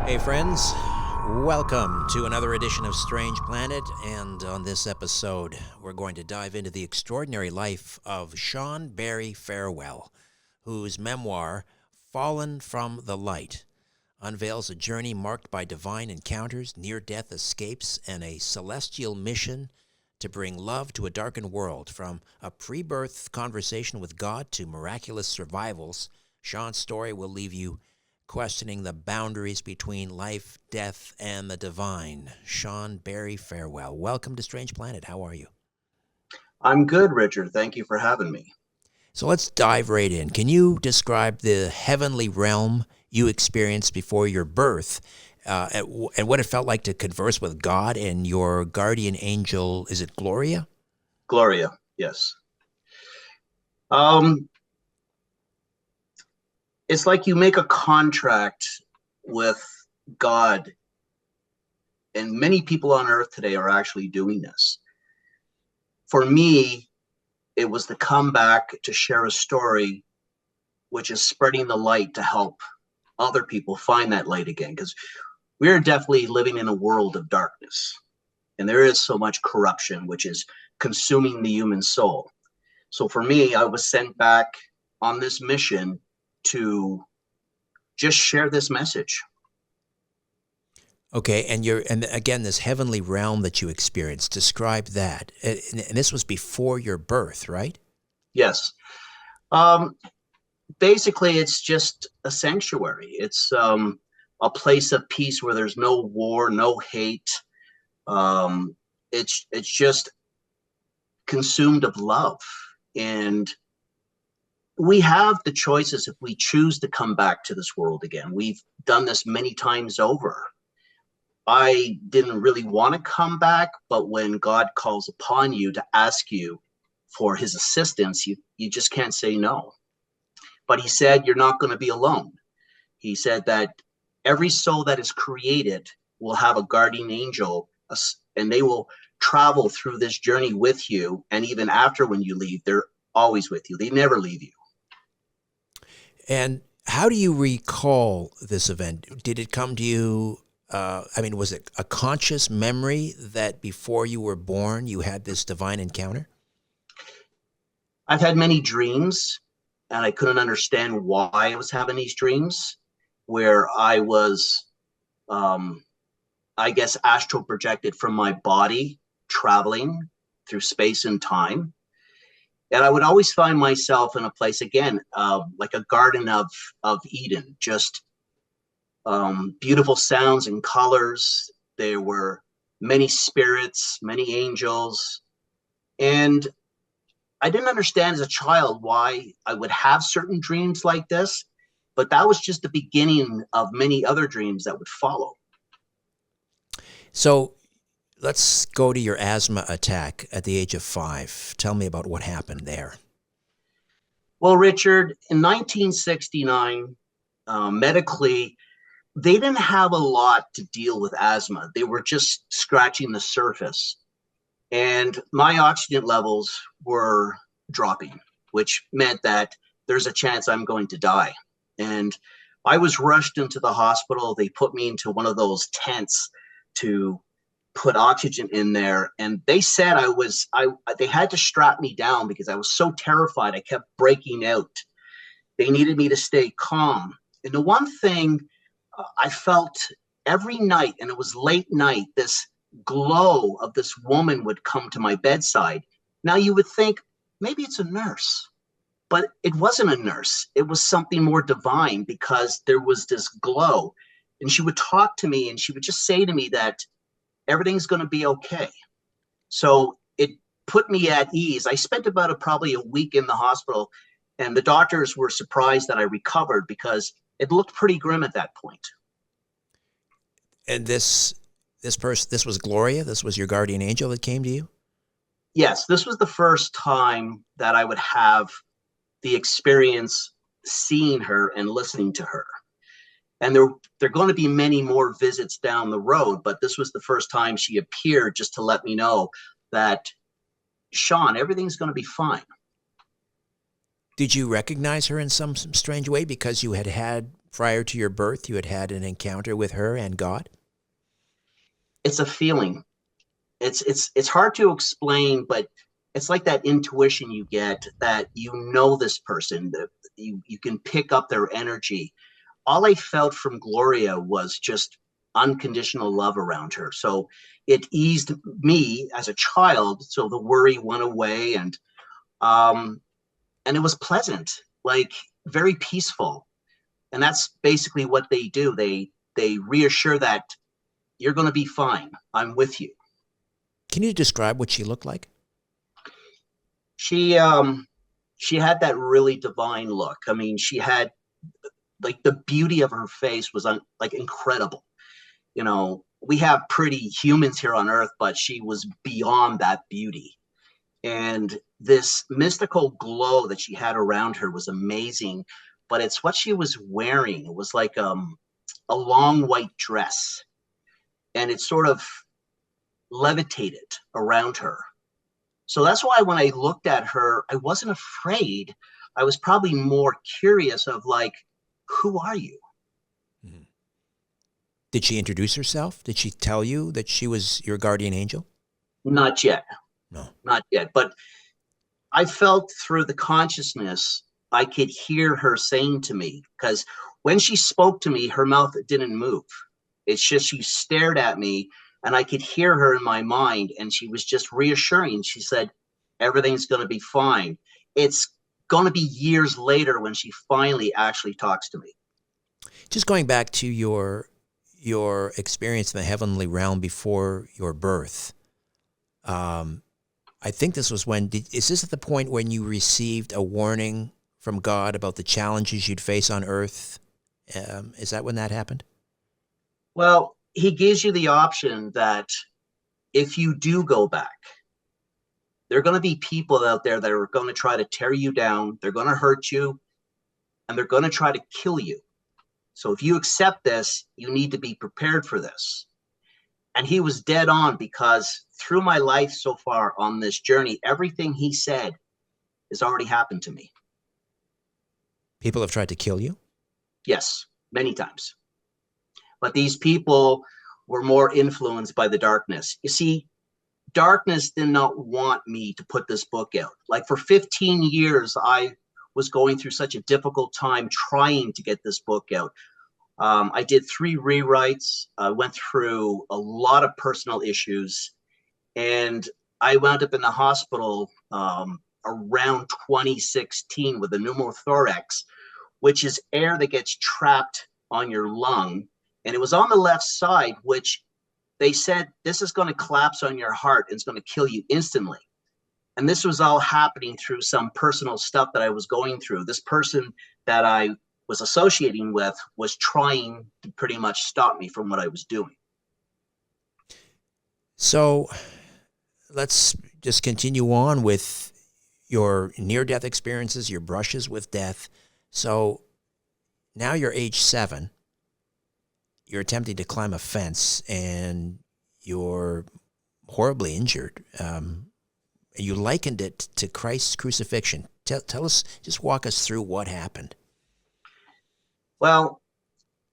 Hey, friends. Welcome to another edition of Strange Planet. And on this episode, we're going to dive into the extraordinary life of Shawn Barry Farewell, whose memoir, Fallen from the Light, unveils a journey marked by divine encounters, near-death escapes, and a celestial mission to bring love to a darkened world. From a pre-birth conversation with God to miraculous survivals, Shawn's story will leave you questioning the boundaries between life, death, and the divine. Shawn Barry Farewell, welcome to Strange Planet. How are you? I'm good, Richard. Thank you for having me. So let's dive right in. Can you describe the heavenly realm you experienced before your birth, and what it felt like to converse with God and your guardian angel? Is it Gloria? Gloria, yes. Um, it's like you make a contract with God, and many people on earth today are actually doing this. For me, it was to come back to share a story, which is spreading the light to help other people find that light again, because we're definitely living in a world of darkness, and there is so much corruption, which is consuming the human soul. So for me, I was sent back on this mission to just share this message. Okay, and again, this heavenly realm that you experienced, describe that. And this was before your birth, right? Yes. Um, Basically, it's just a sanctuary. It's a place of peace where there's no war, no hate. Um, it's just consumed of love. And we have the choices if we choose to come back to this world again. We've done this many times over. I didn't really want to come back, but when God calls upon you to ask you for his assistance, you just can't say no. But he said, you're not going to be alone. He said that every soul that is created will have a guardian angel, and they will travel through this journey with you. And even after when you leave, they're always with you. They never leave you. And how do you recall this event? Did it come to you? Was it a conscious memory that before you were born, you had this divine encounter? I've had many dreams, and I couldn't understand why I was having these dreams, where I was, I guess, astral projected from my body, traveling through space and time. And I would always find myself in a place again, like a garden of Eden, just beautiful sounds and colors. There were many spirits, many angels, and I didn't understand as a child why I would have certain dreams like this, but that was just the beginning of many other dreams that would follow. So let's go to your asthma attack at the age of 5. Tell me about what happened there. Well, Richard, in 1969, medically, they didn't have a lot to deal with asthma. They were just scratching the surface. And my oxygen levels were dropping, which meant that there's a chance I'm going to die. And I was rushed into the hospital. They put me into one of those tents to put oxygen in there. And they said they had to strap me down because I was so terrified. I kept breaking out. They needed me to stay calm. And the one thing I felt every night, and it was late night, this glow of this woman would come to my bedside. Now you would think maybe it's a nurse, but it wasn't a nurse. It was something more divine because there was this glow. And she would talk to me and she would just say to me that everything's going to be okay. So it put me at ease. I spent about probably a week in the hospital, and the doctors were surprised that I recovered because it looked pretty grim at that point. And this person, this was Gloria. This was your guardian angel that came to you. Yes, this was the first time that I would have the experience seeing her and listening to her. And there are going to be many more visits down the road, but this was the first time she appeared just to let me know that, Shawn, everything's going to be fine. Did you recognize her in some strange way because you had prior to your birth, you had had an encounter with her and God? It's a feeling. It's hard to explain, but it's like that intuition you get that you know this person, that you can pick up their energy. All I felt from Gloria was just unconditional love around her. So it eased me as a child. So the worry went away, um, and it was pleasant, like very peaceful. And that's basically what they do. They reassure that you're going to be fine. I'm with you. Can you describe what she looked like? She she had that really divine look. I mean, she had like the beauty of her face was like incredible. You know, we have pretty humans here on earth, but she was beyond that beauty. And this mystical glow that she had around her was amazing, but it's what she was wearing. It was like a long white dress, and it sort of levitated around her. So that's why when I looked at her, I wasn't afraid. I was probably more curious of like, who are you? Mhm. Did she introduce herself? Did she tell you that she was your guardian angel? Not yet, No. not yet. But I felt through the consciousness, I could hear her saying to me, because when she spoke to me, her mouth didn't move. It's just she stared at me and I could hear her in my mind. And she was just reassuring. She said, everything's going to be fine. It's going to be years later when she finally actually talks to me. Just going back to your experience in the heavenly realm before your birth. I think this was when, is this at the point when you received a warning from God about the challenges you'd face on earth? Is that when that happened? Well, he gives you the option that if you do go back, there are going to be people out there that are going to try to tear you down. They're going to hurt you and they're going to try to kill you. So if you accept this, you need to be prepared for this. And he was dead on, because through my life so far on this journey, everything he said has already happened to me. People have tried to kill you? Yes, many times. But these people were more influenced by the darkness. You see, darkness did not want me to put this book out. Like for 15 years, I was going through such a difficult time trying to get this book out. I did 3 rewrites. I went through a lot of personal issues, and I wound up in the hospital around 2016 with a pneumothorax, which is air that gets trapped on your lung. And it was on the left side, which they said, this is going to collapse on your heart and it's going to kill you instantly. And this was all happening through some personal stuff that I was going through. This person that I was associating with was trying to pretty much stop me from what I was doing. So let's just continue on with your near-death experiences, your brushes with death. So now you're age 7. You're attempting to climb a fence and you're horribly injured. You likened it to Christ's crucifixion. Tell us, just walk us through what happened. Well,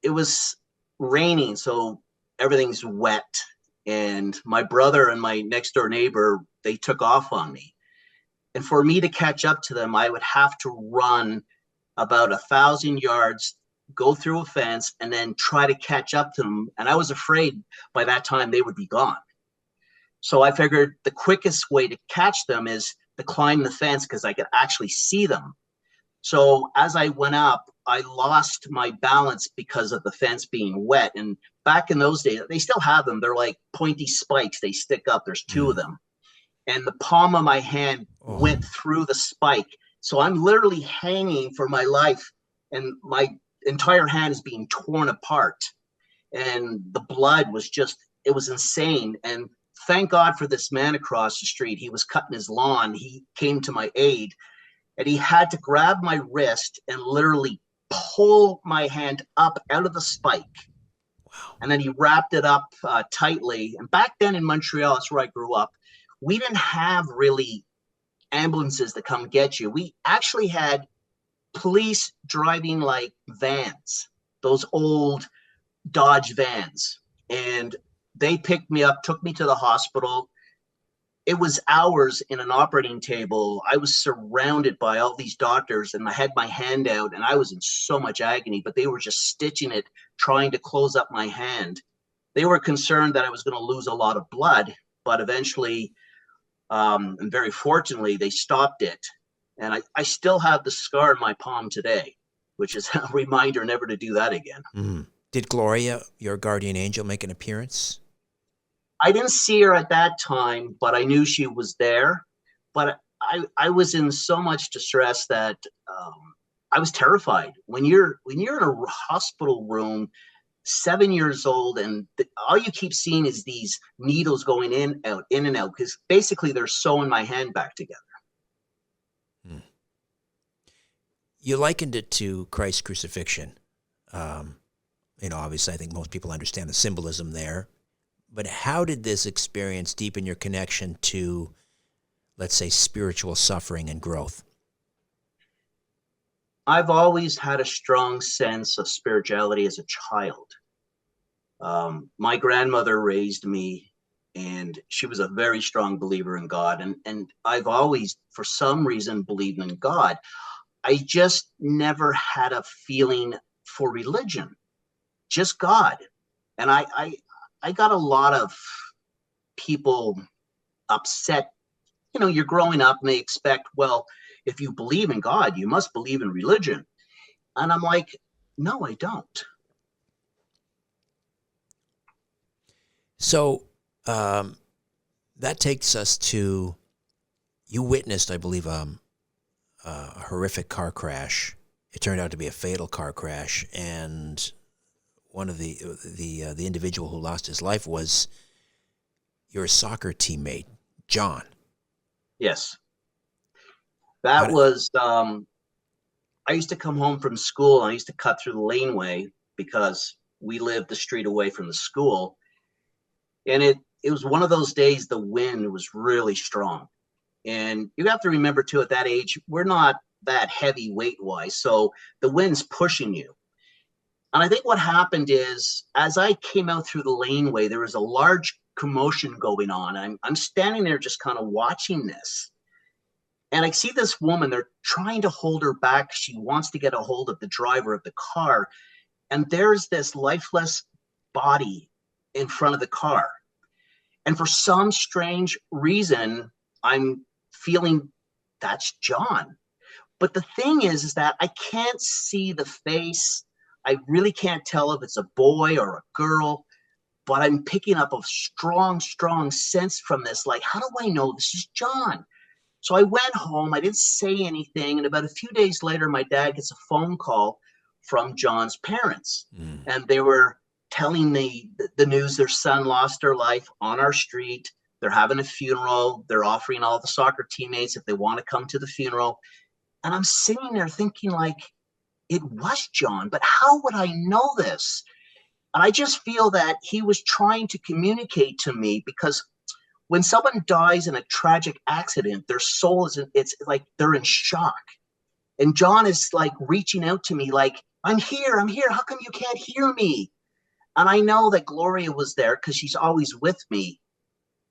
it was raining, so everything's wet. And my brother and my next door neighbor, they took off on me. And for me to catch up to them, I would have to run about 1,000 yards, go through a fence, and then try to catch up to them. And I was afraid by that time they would be gone. So I figured the quickest way to catch them is to climb the fence, because I could actually see them. So as I went up, I lost my balance because of the fence being wet. And back in those days, they still have them. They're like pointy spikes. They stick up. There's 2 of them. And the palm of my hand went through the spike. So I'm literally hanging for my life, and my entire hand is being torn apart. And the blood was just, it was insane. And thank God for this man across the street. He was cutting his lawn. He came to my aid, and he had to grab my wrist and literally pull my hand up out of the spike. Wow. And then he wrapped it up tightly. And back then in Montreal, that's where I grew up, we didn't have really ambulances that come get you. We actually had police driving like vans. those old Dodge vans. And they picked me up, took me to the hospital. It was hours in an operating table. I was surrounded by all these doctors, and I had my hand out, and I was in so much agony, but they were just stitching it, trying to close up my hand. They were concerned that I was going to lose a lot of blood, but eventually, and very fortunately, they stopped it. And I still have the scar in my palm today, which is a reminder never to do that again. Mm. Did Gloria, your guardian angel, make an appearance? I didn't see her at that time, but I knew she was there. But I was in so much distress that I was terrified. When you're in a hospital room, 7 years old, and all you keep seeing is these needles going in and out, because basically they're sewing my hand back together. Hmm. You likened it to Christ's crucifixion. Obviously, I think most people understand the symbolism there. But how did this experience deepen your connection to, let's say, spiritual suffering and growth? I've always had a strong sense of spirituality as a child. My grandmother raised me, and she was a very strong believer in God. And I've always, for some reason, believed in God. I just never had a feeling for religion, just God. And I got a lot of people upset. You're growing up and they expect, well, if you believe in God, you must believe in religion. And I'm like, no, I don't. So that takes us to, you witnessed, I believe, a horrific car crash. It turned out to be a fatal car crash, and one of the individual who lost his life was your soccer teammate, John. Yes. That was, I used to come home from school, and I used to cut through the laneway because we lived the street away from the school. And it was one of those days the wind was really strong. And you have to remember, too, at that age, we're not that heavy weight-wise, so the wind's pushing you. And I think what happened is, as I came out through the laneway, there was a large commotion going on. I'm standing there just kind of watching this. And I see this woman, they're trying to hold her back. She wants to get a hold of the driver of the car. And there's this lifeless body in front of the car. And for some strange reason, I'm feeling that's John. But the thing is that I can't see the face. I really can't tell if it's a boy or a girl, but I'm picking up a strong, strong sense from this. Like, how do I know this is John? So I went home. I didn't say anything. And about a few days later, my dad gets a phone call from John's parents. And they were telling me the news. Their son lost their life on our street. They're having a funeral. They're offering all the soccer teammates if they want to come to the funeral. And I'm sitting there thinking, like, it was John, but how would I know this? And I just feel that he was trying to communicate to me, because when someone dies in a tragic accident, their soul it's like they're in shock. And John is like reaching out to me like, I'm here. How come you can't hear me? And I know that Gloria was there because she's always with me.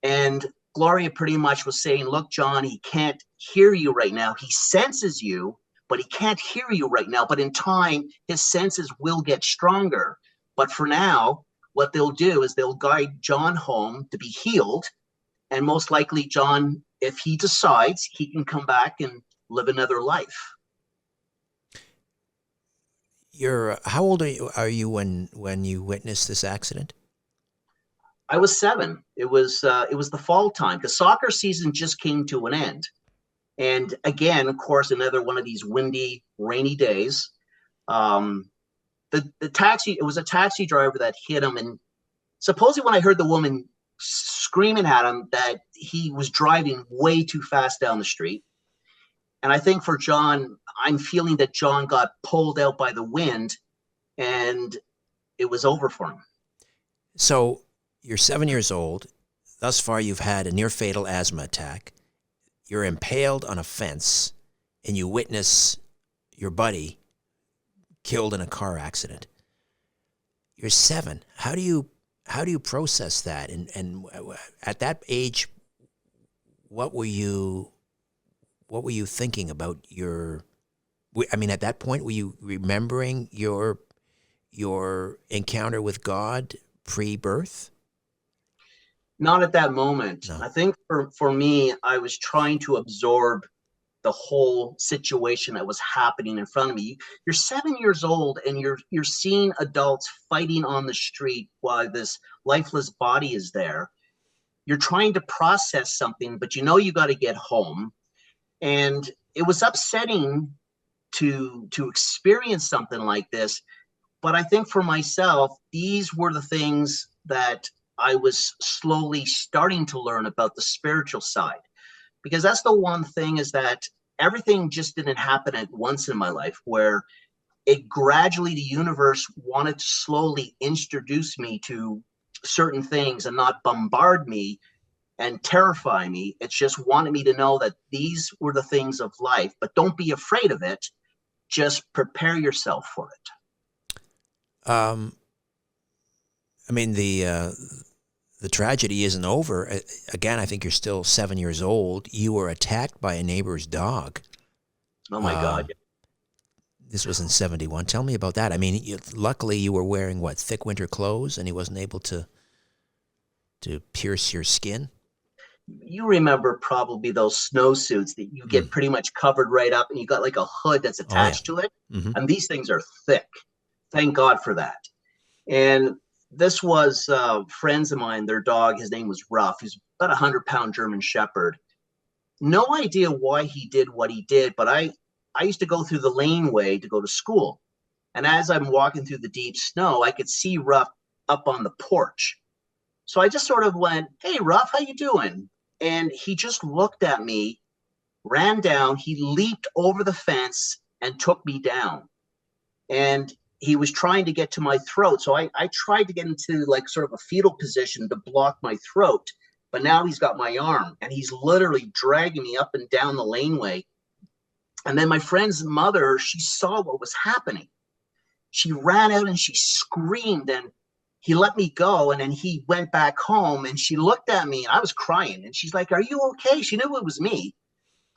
And Gloria pretty much was saying, look, John, he can't hear you right now. He senses you, but he can't hear you right now. But in time, his senses will get stronger. But for now, what they'll do is they'll guide John home to be healed. And most likely, John, if he decides, he can come back and live another life. How old are you when you witnessed this accident? I was 7. It was the fall time. The soccer season just came to an end. And again, of course, another one of these windy, rainy days. It was a taxi driver that hit him. And supposedly when I heard the woman screaming at him that he was driving way too fast down the street. And I think for John, I'm feeling that John got pulled out by the wind and it was over for him. So you're 7 years old. Thus far, you've had a near-fatal asthma attack. You're impaled on a fence, and you witness your buddy killed in a car accident. you're 7. How do you process that? And at that age, what were you thinking about your? I mean, at that point, were you remembering your encounter with God pre-birth? Not at that moment. No. I think for me, I was trying to absorb the whole situation that was happening in front of me. You're 7 years old and you're seeing adults fighting on the street while this lifeless body is there. You're trying to process something, but you know you got to get home. And it was upsetting to experience something like this. But I think for myself, these were the things that I was slowly starting to learn about the spiritual side. Because that's the one thing, is that everything just didn't happen at once in my life, where it gradually, the universe wanted to slowly introduce me to certain things and not bombard me and terrify me. It's just wanted me to know that these were the things of life, but don't be afraid of it. Just prepare yourself for it. Um, I mean, the tragedy isn't over. Again, I think you're still 7 years old. You were attacked by a neighbor's dog. Oh my God. This was in 71. Tell me about that. I mean, luckily you were wearing, what, thick winter clothes, and he wasn't able to pierce your skin? You remember probably those snowsuits that you get pretty much covered right up, and you got like a hood that's attached to it. Mm-hmm. And these things are thick. Thank God for that. And this was friends of mine, their dog, his name was Ruff. He's about 100-pound German Shepherd. No idea why he did what he did, but I used to go through the laneway to go to school. And as I'm walking through the deep snow, I could see Ruff up on the porch. So I just sort of went, "Hey, Ruff, how you doing?" And he just looked at me, ran down, he leaped over the fence and took me down. And he was trying to get to my throat. So I tried to get into like sort of a fetal position to block my throat. But now he's got my arm and he's literally dragging me up and down the laneway. And then my friend's mother, she saw what was happening. She ran out and she screamed, and he let me go. And then he went back home and she looked at me and I was crying. And she's like, "Are you okay?" She knew it was me.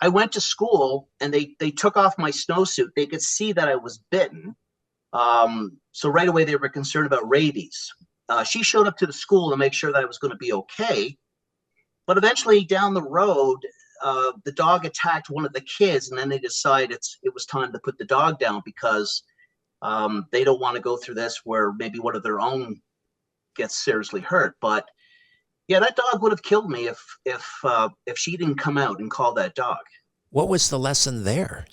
I went to school and they took off my snowsuit. They could see that I was bitten. So right away they were concerned about rabies. She showed up to the school to make sure that I was going to be okay. But eventually down the road, the dog attacked one of the kids, and then they decided it was time to put the dog down because they don't want to go through this where maybe one of their own gets seriously hurt. But yeah, that dog would have killed me if she didn't come out and call that dog. What was the lesson there?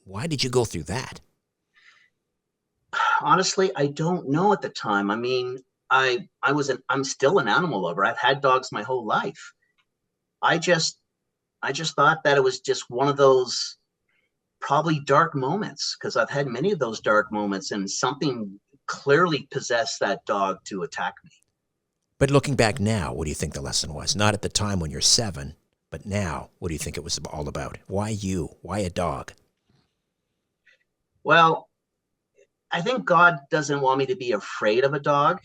Why did you go through that? Honestly, I don't know at the time. I mean, I'm still an animal lover. I've had dogs my whole life. I just thought that it was just one of those probably dark moments, because I've had many of those dark moments, and something clearly possessed that dog to attack me. But looking back now, what do you think the lesson was? Not at the time when you're 7, but now, what do you think it was all about? Why you? Why a dog? Well, I think God doesn't want me to be afraid of a dog.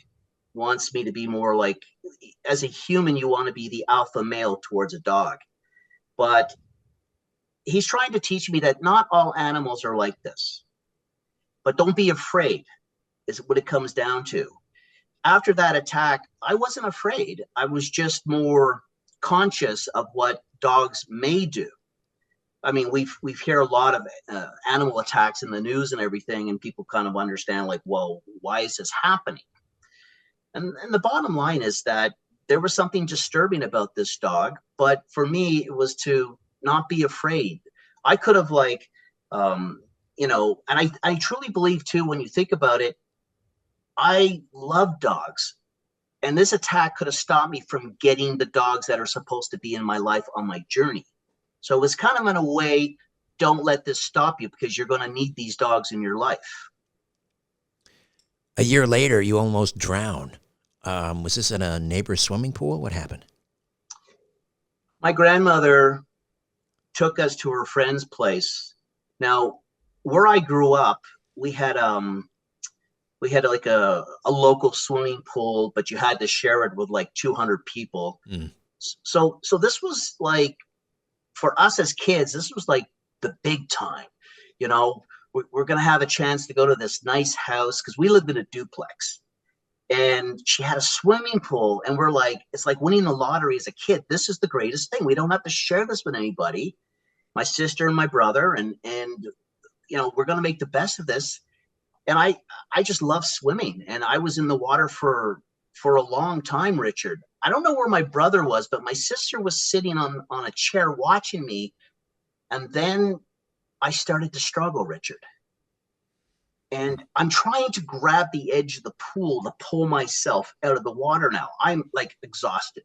Wants me to be more like, as a human, you want to be the alpha male towards a dog. But he's trying to teach me that not all animals are like this. But don't be afraid, is what it comes down to. After that attack, I wasn't afraid. I was just more conscious of what dogs may do. I mean, we've hear a lot of animal attacks in the news and everything, and people kind of understand, like, well, why is this happening? And the bottom line is that there was something disturbing about this dog, but for me, it was to not be afraid. I could have and I truly believe too, when you think about it, I love dogs. And this attack could have stopped me from getting the dogs that are supposed to be in my life on my journey. So it was kind of in a way, don't let this stop you, because you're going to need these dogs in your life. A year later, you almost drowned. Was this in a neighbor's swimming pool? What happened? My grandmother took us to her friend's place. Now, where I grew up, we had we had like a local swimming pool, but you had to share it with like 200 people. Mm. So this was like, for us as kids, this was like the big time. You know, we're going to have a chance to go to this nice house because we lived in a duplex. And she had a swimming pool, and we're like, it's like winning the lottery as a kid. This is the greatest thing. We don't have to share this with anybody. My sister and my brother, and you know, we're going to make the best of this. And I just love swimming, and I was in the water for a long time, Richard. I don't know where my brother was, but my sister was sitting on a chair watching me, and then I started to struggle, Richard. And I'm trying to grab the edge of the pool to pull myself out of the water now. I'm like exhausted.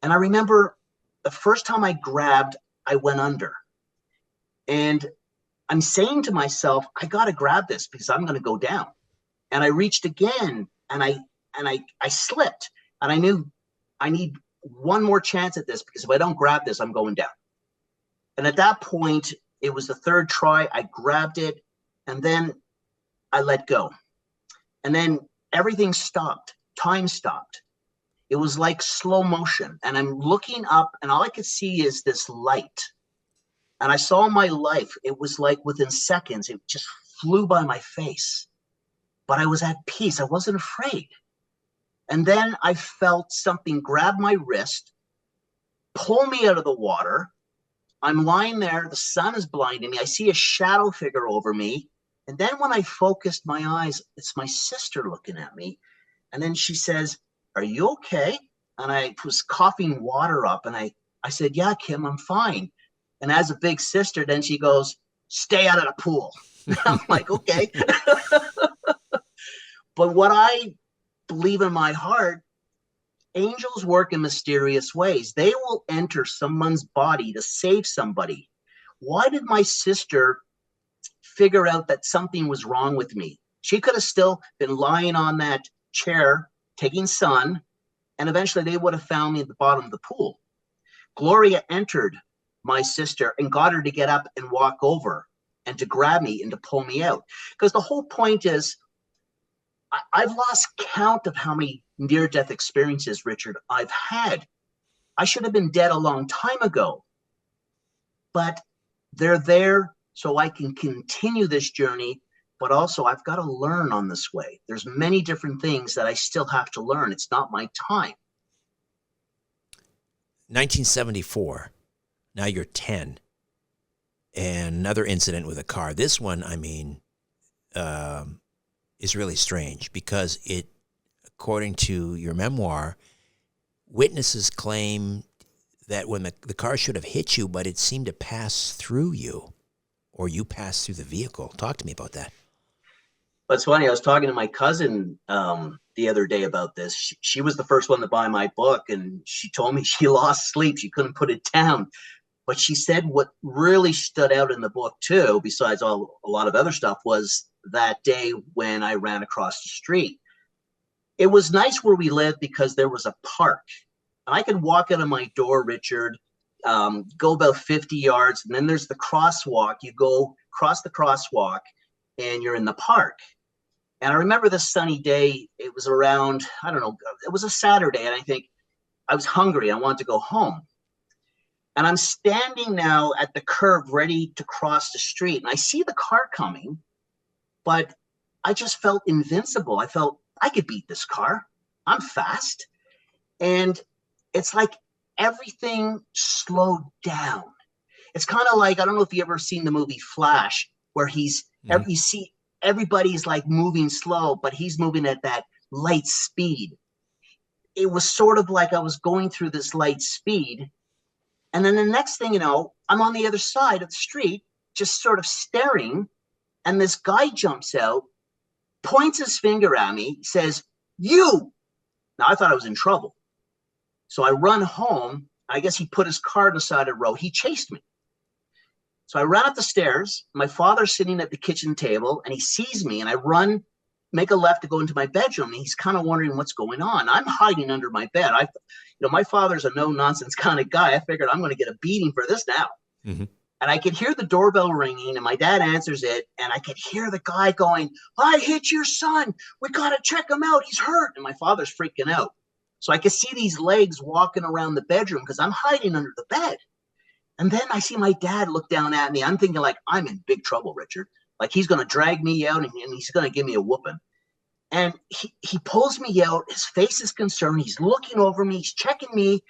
And I remember the first time I grabbed, I went under. And I'm saying to myself, I got to grab this because I'm going to go down. And I reached again, and I slipped. And I knew I need one more chance at this, because if I don't grab this, I'm going down. And at that point, it was the third try. I grabbed it, and then I let go. And then everything stopped. Time stopped. It was like slow motion. And I'm looking up, and all I could see is this light. And I saw my life. It was like within seconds, it just flew by my face. But I was at peace. I wasn't afraid. And then I felt something grab my wrist, pull me out of the water. I'm lying there. The sun is blinding me. I see a shadow figure over me. And then when I focused my eyes, it's my sister looking at me. And then she says, "Are you okay?" And I was coughing water up. And I said, "Yeah, Kim, I'm fine." And as a big sister, then she goes, "Stay out of the pool." I'm like, okay. But what I believe in my heart, angels work in mysterious ways. They will enter someone's body to save somebody. Why did my sister figure out that something was wrong with me? She could have still been lying on that chair, taking sun, and eventually they would have found me at the bottom of the pool. Gloria entered my sister and got her to get up and walk over and to grab me and to pull me out. Because the whole point is, I've lost count of how many near-death experiences, Richard, I've had. I should have been dead a long time ago. But they're there so I can continue this journey, but also I've got to learn on this way. There's many different things that I still have to learn. It's not my time. 1974. Now you're 10. And another incident with a car. This one, I mean, is really strange because it, according to your memoir, witnesses claim that when the car should have hit you, but it seemed to pass through you, or you passed through the vehicle. Talk to me about that. But it's funny, I was talking to my cousin the other day about this. She was the first one to buy my book, and she told me she lost sleep. She couldn't put it down. But she said what really stood out in the book too, besides a lot of other stuff, was that day when I ran across the street. It was nice where we lived because there was a park. And I could walk out of my door, Richard, go about 50 yards, and then there's the crosswalk. You go across the crosswalk, and you're in the park. And I remember this sunny day. It was around, I don't know, it was a Saturday, and I think I was hungry. I wanted to go home. And I'm standing now at the curb ready to cross the street, and I see the car coming, but I just felt invincible. I felt I could beat this car. I'm fast. And it's like everything slowed down. It's kind of like, I don't know if you ever seen the movie Flash, where you see everybody's like moving slow, but he's moving at that light speed. It was sort of like I was going through this light speed. And then the next thing you know, I'm on the other side of the street, just sort of staring. And this guy jumps out, points his finger at me, says, "You." Now I thought I was in trouble. So I run home. I guess he put his car on the side of the road. He chased me. So I ran up the stairs. My father's sitting at the kitchen table, and he sees me, and I run, make a left to go into my bedroom. And he's kind of wondering what's going on. I'm hiding under my bed. My father's a no-nonsense kind of guy. I figured I'm going to get a beating for this now. Mm-hmm. And I could hear the doorbell ringing, and my dad answers it, and I could hear the guy going, "I hit your son. We got to check him out. He's hurt." And my father's freaking out. So I could see these legs walking around the bedroom because I'm hiding under the bed. And then I see my dad look down at me. I'm thinking, like, I'm in big trouble, Richard. Like, he's going to drag me out and he's going to give me a whooping. And he pulls me out. His face is concerned. He's looking over me. He's checking me.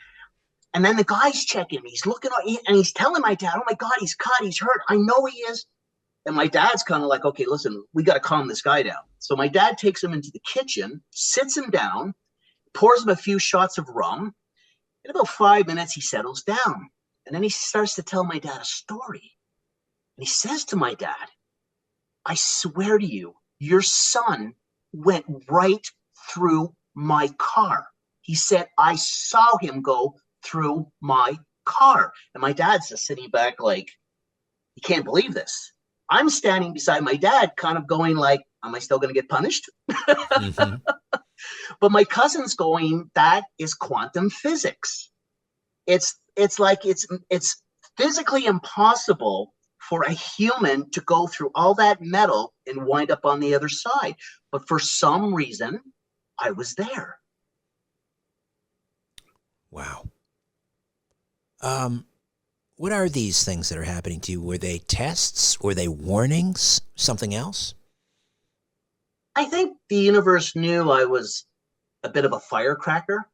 And then the guy's checking me. He's looking and he's telling my dad, "Oh my God, he's cut. He's hurt. I know he is." And my dad's kind of like, "Okay, listen, we got to calm this guy down." So my dad takes him into the kitchen, sits him down, pours him a few shots of rum. In about 5 minutes, he settles down. And then he starts to tell my dad a story. And he says to my dad, "I swear to you, your son went right through my car." He said, "I saw him go through my car." And my dad's just sitting back like, he can't believe this. I'm standing beside my dad kind of going like, am I still going to get punished? Mm-hmm. But my cousin's going, that is quantum physics. It's like it's physically impossible for a human to go through all that metal and wind up on the other side. But for some reason, I was there. Wow. What are these things that are happening to you? Were they tests? Were they warnings? Something else? I think the universe knew I was a bit of a firecracker.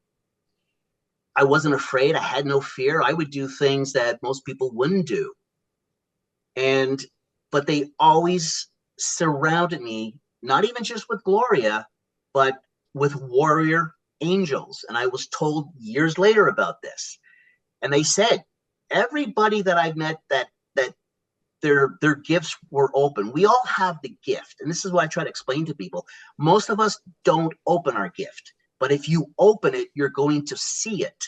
I wasn't afraid. I had no fear. I would do things that most people wouldn't do. But they always surrounded me, not even just with Gloria, but with warrior angels. And I was told years later about this. And they said, everybody that I met that their gifts were open. We all have the gift. And this is what I try to explain to people. Most of us don't open our gift. But if you open it, you're going to see it.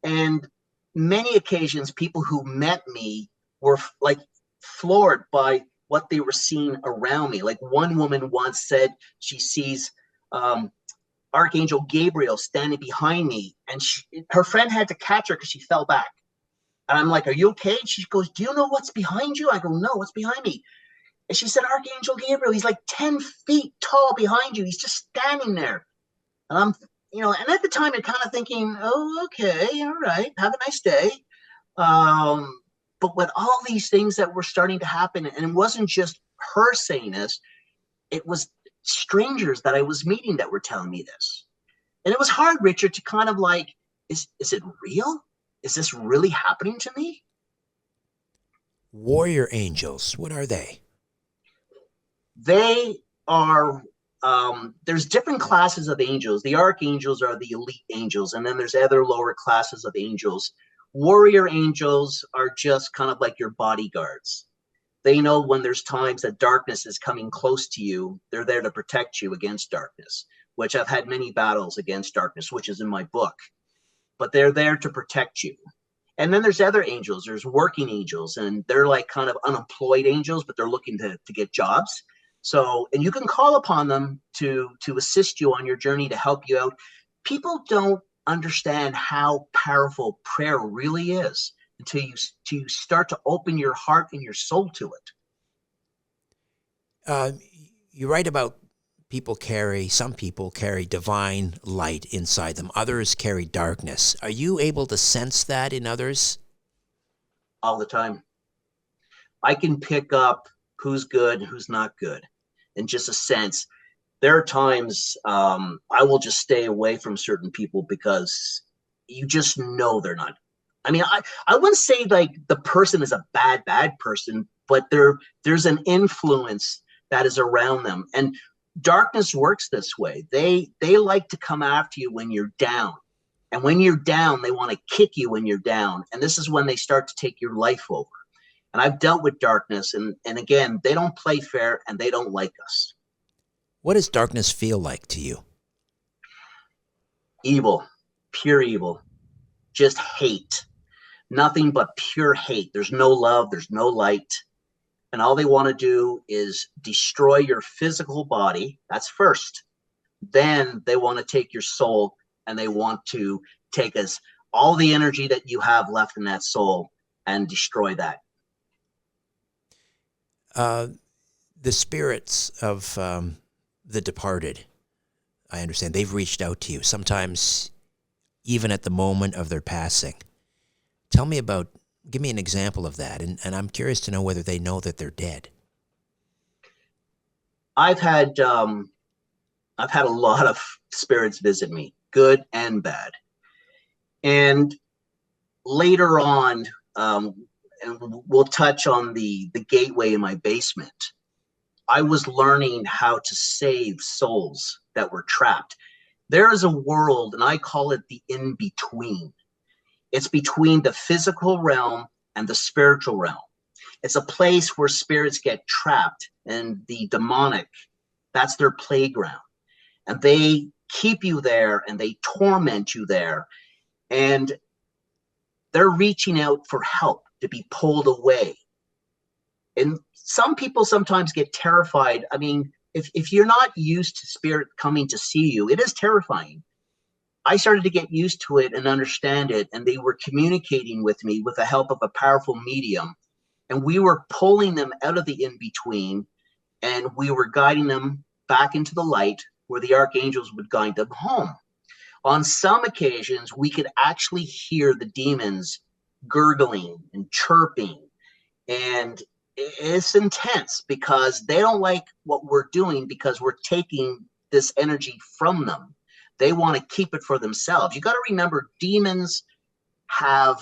And many occasions, people who met me were like floored by what they were seeing around me. Like one woman once said she sees Archangel Gabriel standing behind me, and her friend had to catch her because she fell back. And I'm like, "Are you okay?" And she goes, "Do you know what's behind you?" I go, "No, what's behind me?" And she said, "Archangel Gabriel, he's like 10 feet tall behind you. He's just standing there." And I'm, and at the time you're kind of thinking, "Oh, okay, all right, have a nice day." But with all these things that were starting to happen, and it wasn't just her saying this, it was strangers that I was meeting that were telling me this. And it was hard, Richard, to kind of like, is it real? Is this really happening to me? Warrior angels, what are they? They are, there's different classes of angels. The archangels are the elite angels, and then there's other lower classes of angels. Warrior angels are just kind of like your bodyguards. They know when there's times that darkness is coming close to you. They're there to protect you against darkness, which I've had many battles against darkness, which is in my book. But they're there to protect you. And then there's other angels. There's working angels, and they're like kind of unemployed angels, but they're looking to get jobs. So, and you can call upon them to assist you on your journey, to help you out. People don't understand how powerful prayer really is until you start to open your heart and your soul to it. You write about some people carry divine light inside them. Others carry darkness. Are you able to sense that in others? All the time. I can pick up who's good, who's not good, in just a sense. There are times I will just stay away from certain people because you just know they're not. I mean, I wouldn't say like the person is a bad person, but there's an influence that is around them. And darkness works this way. They like to come after you when you're down. And when you're down, they want to kick you when you're down. And this is when they start to take your life over. And I've dealt with darkness. And again, they don't play fair, and they don't like us. What does darkness feel like to you? Evil, pure evil, just hate. Nothing but pure hate. There's no love. There's no light. And all they want to do is destroy your physical body. That's first. Then they want to take your soul, and they want to take all the energy that you have left in that soul and destroy that. Uh, the spirits of the departed, I understand, they've reached out to you, sometimes even at the moment of their passing. Tell me about, give me an example of that, and I'm curious to know whether they know that they're dead. I've had a lot of spirits visit me, good and bad. And later on, and we'll touch on the gateway in my basement. I was learning how to save souls that were trapped. There is a world, and I call it the in-between. It's between the physical realm and the spiritual realm. It's a place where spirits get trapped, and the demonic, that's their playground. And they keep you there and they torment you there. And they're reaching out for help to be pulled away. And some people sometimes get terrified. I mean, if you're not used to spirit coming to see you, it is terrifying. I started to get used to it and understand it, and they were communicating with me with the help of a powerful medium. And we were pulling them out of the in-between, and we were guiding them back into the light where the archangels would guide them home. On some occasions, we could actually hear the demons gurgling and chirping, and it's intense because they don't like what we're doing because we're taking this energy from them. They want to keep it for themselves. You got to remember, demons have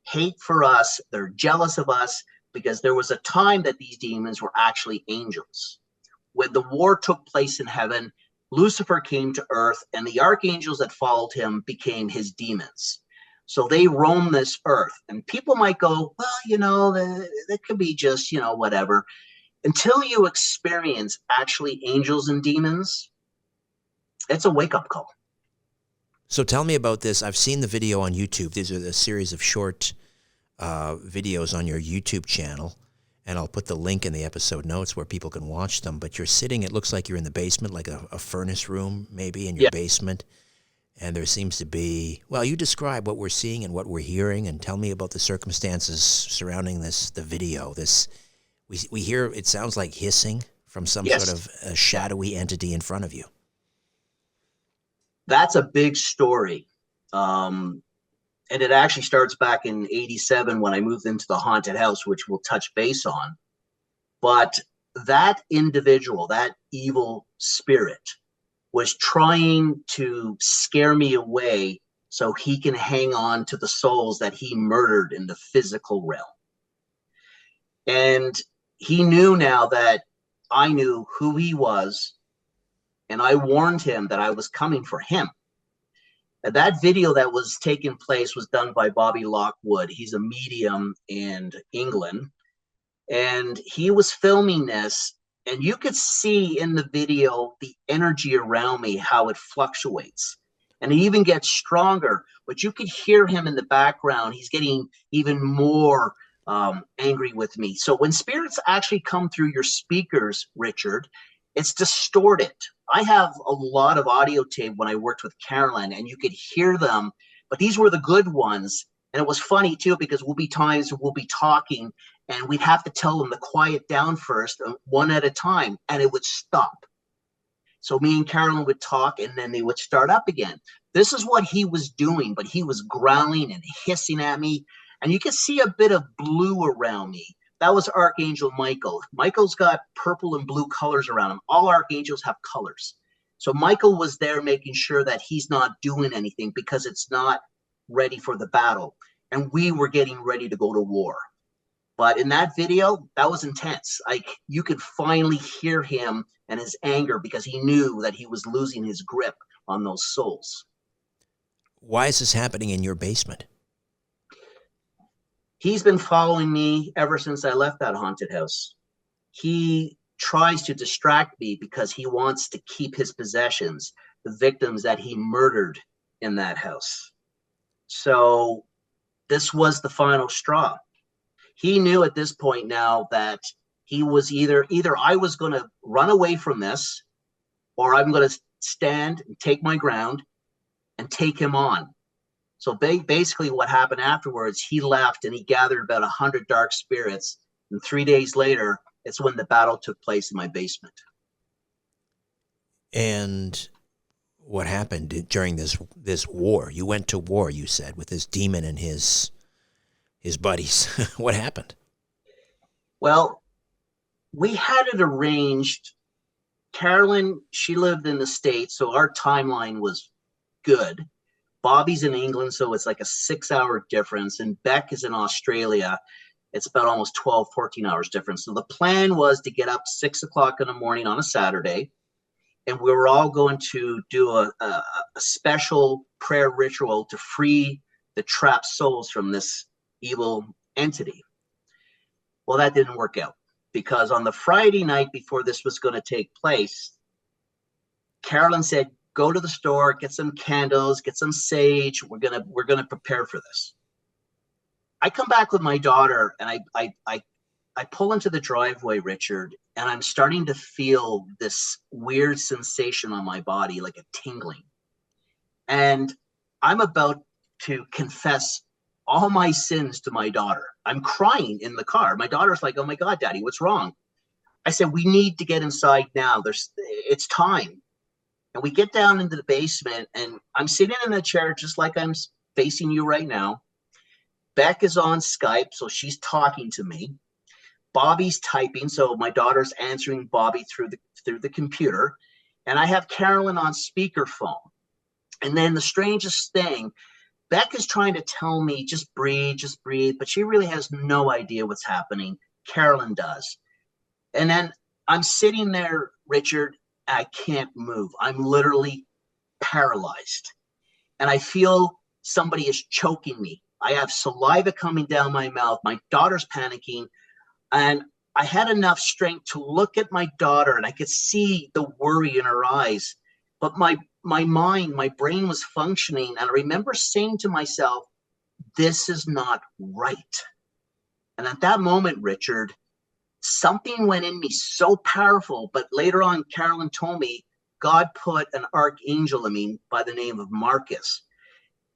hate for us. They're jealous of us because there was a time that these demons were actually angels. When the war took place in heaven, Lucifer came to earth, and the archangels that followed him became his demons. So they roam this earth. And people might go, well, that could be just, whatever. Until you experience actually angels and demons, it's a wake-up call. So tell me about this. I've seen the video on YouTube. These are a series of short videos on your YouTube channel, and I'll put the link in the episode notes where people can watch them. But you're sitting, it looks like you're in the basement, like a furnace room maybe in your basement, and there seems to be, well, you describe what we're seeing and what we're hearing, and tell me about the circumstances surrounding the video. We hear, it sounds like hissing from some sort of a shadowy entity in front of you. That's a big story. And it actually starts back in '87 when I moved into the haunted house, which we'll touch base on. But that individual, that evil spirit, was trying to scare me away so he can hang on to the souls that he murdered in the physical realm. And he knew now that I knew who he was, and I warned him that I was coming for him. And that video that was taking place was done by Bobby Lockwood. He's a medium in England, and he was filming this, and you could see in the video the energy around me, how it fluctuates, and it even gets stronger, but you could hear him in the background. He's getting even more angry with me. So when spirits actually come through your speakers, Richard, it's distorted. I have a lot of audio tape when I worked with Carolyn, and you could hear them, but these were the good ones. And it was funny too, because we'll be talking, and we'd have to tell them to quiet down first, one at a time, and it would stop. So me and Carolyn would talk, and then they would start up again. This is what he was doing, but he was growling and hissing at me, and you could see a bit of blue around me. That was Archangel Michael. Michael's got purple and blue colors around him. All archangels have colors. So Michael was there making sure that he's not doing anything because it's not ready for the battle. And we were getting ready to go to war. But in that video, that was intense. Like, you could finally hear him and his anger because he knew that he was losing his grip on those souls. Why is this happening in your basement? He's been following me ever since I left that haunted house. He tries to distract me because he wants to keep his possessions, the victims that he murdered in that house. So this was the final straw. He knew at this point now that he was either I was going to run away from this, or I'm going to stand and take my ground and take him on. So basically what happened afterwards, he left and he gathered about 100 dark spirits. And 3 days later, It's when the battle took place in my basement. And what happened during this war? You went to war, you said, with this demon and his buddies. What happened? Well, we had it arranged. Carolyn, she lived in the States, so our timeline was good. Bobby's in England, so it's like a 6-hour difference. And Beck is in Australia. It's about almost 12, 14 hours difference. So the plan was to get up 6 o'clock in the morning on a Saturday, and we were all going to do a special prayer ritual to free the trapped souls from this evil entity. Well, that didn't work out, because on the Friday night before this was going to take place, Carolyn said, go to the store, get some candles, get some sage. We're gonna prepare for this. I come back with my daughter, and I pull into the driveway, Richard, and I'm starting to feel this weird sensation on my body, like a tingling. And I'm about to confess all my sins to my daughter. I'm crying in the car. My daughter's like, oh my God, Daddy, what's wrong? I said, we need to get inside now. It's time. And we get down into the basement, and I'm sitting in a chair just like I'm facing you right now. Beck is on Skype, so she's talking to me. Bobby's typing, so my daughter's answering Bobby through the computer. And I have Carolyn on speakerphone. And then the strangest thing, Beck is trying to tell me, just breathe, but she really has no idea what's happening. Carolyn does. And then I'm sitting there, Richard, I can't move. I'm literally paralyzed. And I feel somebody is choking me. I have saliva coming down my mouth. My daughter's panicking. And I had enough strength to look at my daughter, and I could see the worry in her eyes. But my mind, my brain was functioning. And I remember saying to myself, this is not right. And at that moment, Richard, something went in me so powerful. But later on, Carolyn told me God put an archangel in me by the name of Marcus.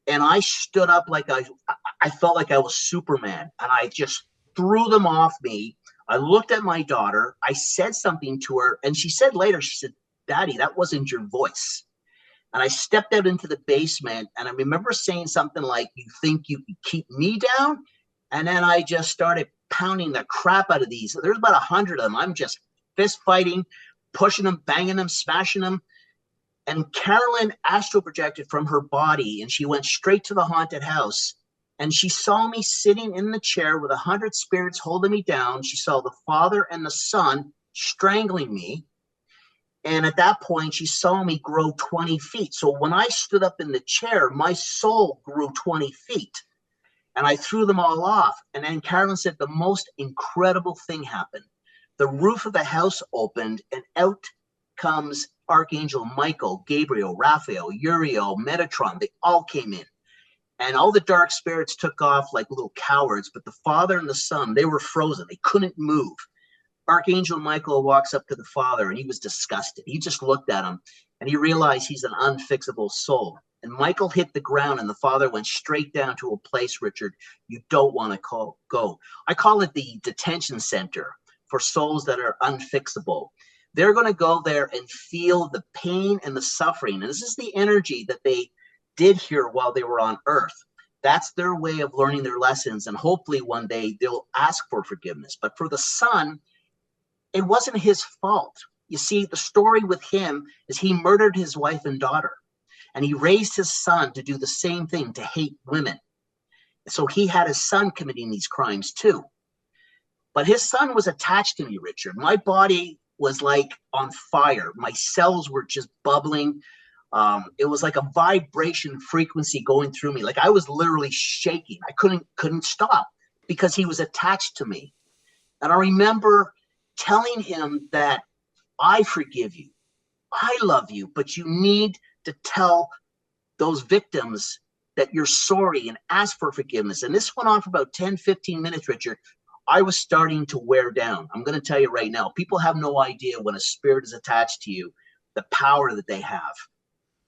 And I stood up like I felt like I was Superman. And I just threw them off me. I looked at my daughter. I said something to her. And she said later, she said, Daddy, that wasn't your voice. And I stepped out into the basement. And I remember saying something like, you think you can keep me down? And then I just started pounding the crap out of these. There's about 100 of them. I'm just fist fighting, pushing them, banging them, smashing them. And Carolyn astral projected from her body, and she went straight to the haunted house. And she saw me sitting in the chair with 100 spirits holding me down. She saw the Father and the Son strangling me. And at that point, she saw me grow 20 feet. So when I stood up in the chair, my soul grew 20 feet. And I threw them all off. And then Carolyn said the most incredible thing happened. The roof of the house opened, and out comes Archangel Michael, Gabriel, Raphael, Uriel, Metatron. They all came in. And all the dark spirits took off like little cowards. But the Father and the Son, they were frozen. They couldn't move. Archangel Michael walks up to the Father, and he was disgusted. He just looked at him, and he realized he's an unfixable soul. And Michael hit the ground, and the Father went straight down to a place, Richard, you don't want to go. I call it the detention center for souls that are unfixable. They're going to go there and feel the pain and the suffering. And this is the energy that they did here while they were on earth. That's their way of learning their lessons. And hopefully one day they'll ask for forgiveness. But for the Son, it wasn't his fault. You see, the story with him is he murdered his wife and daughter. And he raised his son to do the same thing, to hate women. So he had his son committing these crimes too. But his son was attached to me, Richard. My body was like on fire. My cells were just bubbling. It was like a vibration frequency going through me. Like I was literally shaking. I couldn't stop because he was attached to me. And I remember telling him that I forgive you. I love you, but you need to tell those victims that you're sorry and ask for forgiveness. And this went on for about 10, 15 minutes, Richard. I was starting to wear down. I'm going to tell you right now, people have no idea when a spirit is attached to you, the power that they have.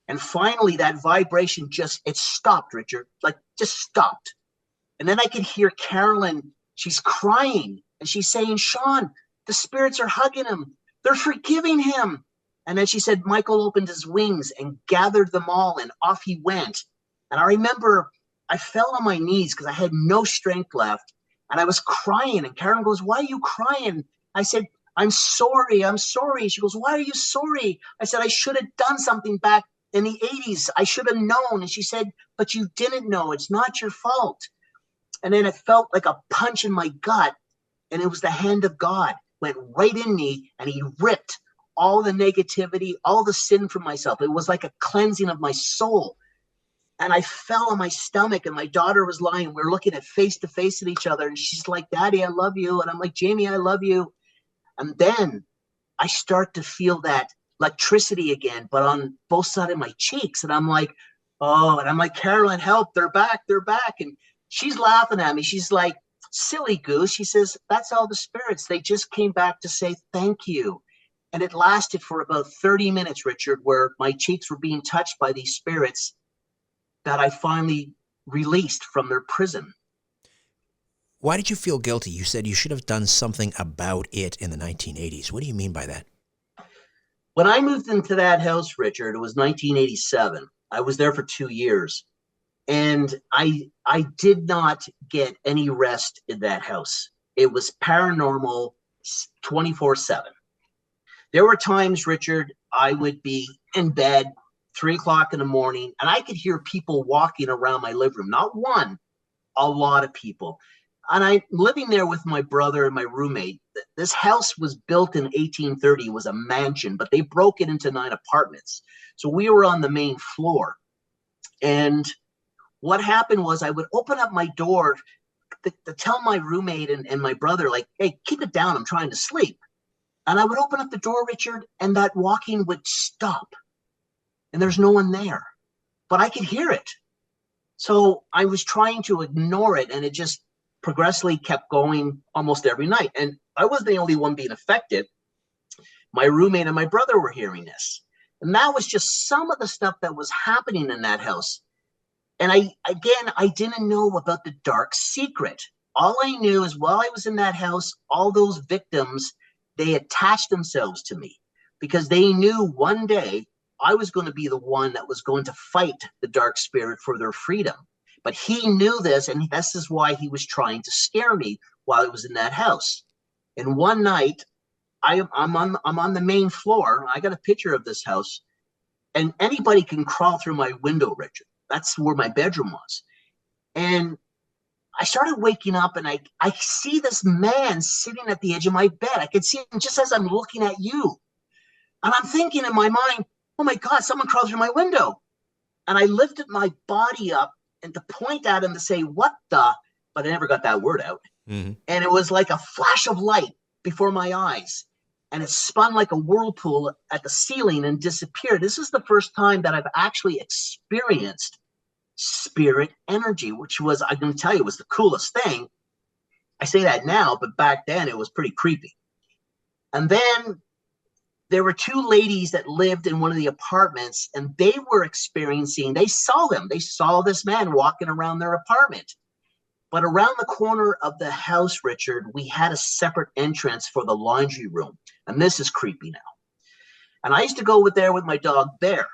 And finally, that vibration it stopped, Richard, like just stopped. And then I could hear Carolyn, she's crying and she's saying, Shawn, The spirits are hugging him. They're forgiving him. And then she said, Michael opened his wings and gathered them all, and off he went. And I remember I fell on my knees because I had no strength left. And I was crying. And Karen goes, why are you crying? I said, I'm sorry. I'm sorry. She goes, why are you sorry? I said, I should have done something back in the 80s. I should have known. And she said, but you didn't know. It's not your fault. And then it felt like a punch in my gut. And it was the hand of God went right in me, and he ripped all the negativity, all the sin from myself. It was like a cleansing of my soul. And I fell on my stomach, and my daughter was lying. We were looking at face to face at each other. And she's like, Daddy, I love you. And I'm like, Jamie, I love you. And then I start to feel that electricity again, but on both sides of my cheeks. And I'm like, oh, and I'm like, Carolyn, help. They're back. They're back. And she's laughing at me. She's like, silly goose. She says, that's all the spirits. They just came back to say thank you. And it lasted for about 30 minutes, Richard, where my cheeks were being touched by these spirits that I finally released from their prison. Why did you feel guilty? You said you should have done something about it in the 1980s. What do you mean by that? When I moved into that house, Richard, it was 1987. I was there for 2 years. And I did not get any rest in that house. It was paranormal 24/7. There were times, Richard, I would be in bed 3 o'clock in the morning, and I could hear people walking around my living room. Not one, a lot of people. And I'm living there with my brother and my roommate. This house was built in 1830. It was a mansion, but they broke it into 9 apartments. So we were on the main floor. And what happened was I would open up my door to tell my roommate and my brother, like, hey, keep it down. I'm trying to sleep. And I would open up the door, Richard, and that walking would stop. And there's no one there. But I could hear it. So I was trying to ignore it, and it just progressively kept going almost every night. And I wasn't the only one being affected. My roommate and my brother were hearing this. And that was just some of the stuff that was happening in that house. And I didn't know about the dark secret. All I knew is while I was in that house, all those victims, they attached themselves to me because they knew one day I was going to be the one that was going to fight the dark spirit for their freedom. But he knew this, and this is why he was trying to scare me while I was in that house. And one night, I'm on the main floor. I got a picture of this house, and anybody can crawl through my window, Richard. That's where my bedroom was. And I started waking up, and I see this man sitting at the edge of my bed. I could see him just as I'm looking at you. And I'm thinking in my mind, oh my God, someone crawled through my window. And I lifted my body up and to point at him to say, what the, but I never got that word out. Mm-hmm. And it was like a flash of light before my eyes. And it spun like a whirlpool at the ceiling and disappeared. This is the first time that I've actually experienced spirit energy, which was, I'm going to tell you, was the coolest thing. I say that now, but back then it was pretty creepy. And then there were 2 ladies that lived in one of the apartments, and they were experiencing, they saw this man walking around their apartment. But around the corner of the house, Richard, we had a separate entrance for the laundry room. And this is creepy now. And I used to go there with my dog, Bear.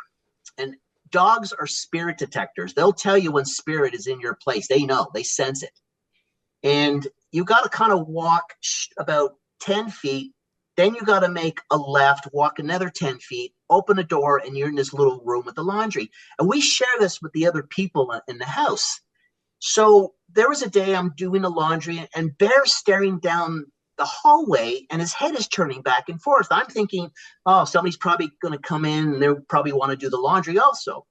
And dogs are spirit detectors. They'll tell you when spirit is in your place. They know, they sense it. And you got to kind of walk about 10 feet. Then you got to make a left, walk another 10 feet, open a door, and you're in this little room with the laundry. And we share this with the other people in the house. So there was a day I'm doing the laundry, and Bear's staring down the hallway, and his head is turning back and forth. I'm thinking, oh, somebody's probably going to come in, and they'll probably want to do the laundry also.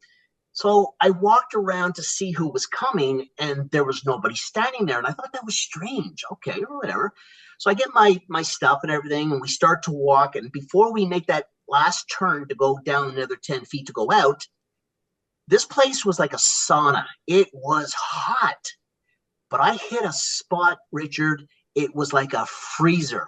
So I walked around to see who was coming, and there was nobody standing there. And I thought that was strange. Okay, or whatever. So I get my stuff and everything, and we start to walk. And before we make that last turn to go down another 10 feet to go out, this place was like a sauna. It was hot. But I hit a spot, Richard. It was like a freezer.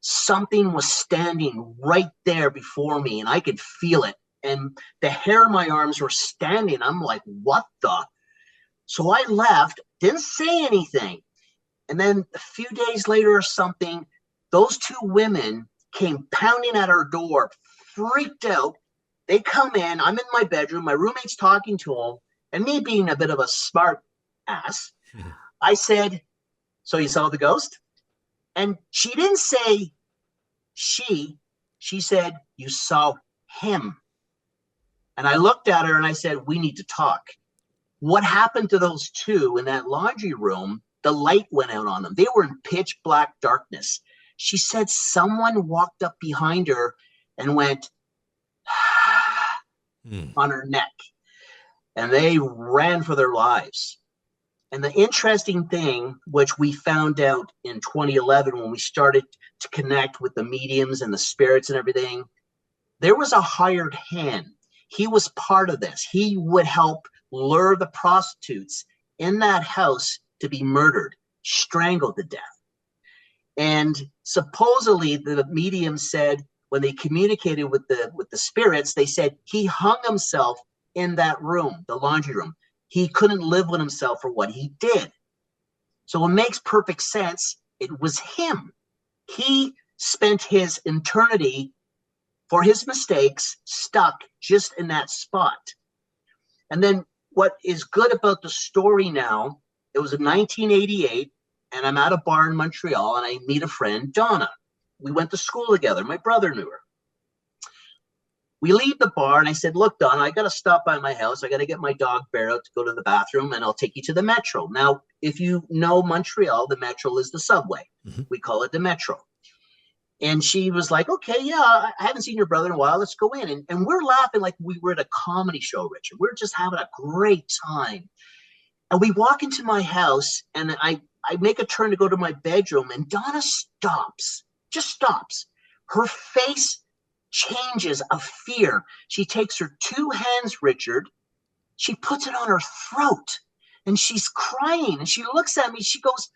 Something was standing right there before me, and I could feel it. And the hair on my arms were standing. I'm like, what the? So I left, didn't say anything. And then a few days later or something, Those two women came pounding at our door, freaked out. They come in. I'm in my bedroom. My roommate's talking to them. And me being a bit of a smart ass, I said, "So you saw the ghost?" And she didn't say she said, "You saw him." And I looked at her and I said, "We need to talk." What happened to those two in that laundry room? The light went out on them. They were in pitch black darkness. She said someone walked up behind her and went on her neck, and they ran for their lives. And the interesting thing, which we found out in 2011 when we started to connect with the mediums and the spirits and everything, there was a hired hand. He was part of this. He would help lure the prostitutes in that house to be murdered, strangled to death. And supposedly the medium said when they communicated with the spirits, they said he hung himself in that room, the laundry room. He couldn't live with himself for what he did. So it makes perfect sense. It was him. He spent his eternity for his mistakes stuck just in that spot. And then what is good about the story now, it was in 1988, and I'm at a bar in Montreal, and I meet a friend, Donna. We went to school together. My brother knew her. We leave the bar, and I said, "Look, Donna, I got to stop by my house. I got to get my dog Bear out to go to the bathroom, and I'll take you to the Metro." Now, if you know Montreal, the Metro is the subway. Mm-hmm. We call it the Metro. And she was like, "Okay, yeah, I haven't seen your brother in a while. Let's go in." And we're laughing like we were at a comedy show, Richard. We're just having a great time. And we walk into my house, and I make a turn to go to my bedroom, and Donna stops, just stops. Her face changes of fear. She takes her two hands, Richard. She puts it on her throat, and she's crying. And she looks at me. She goes,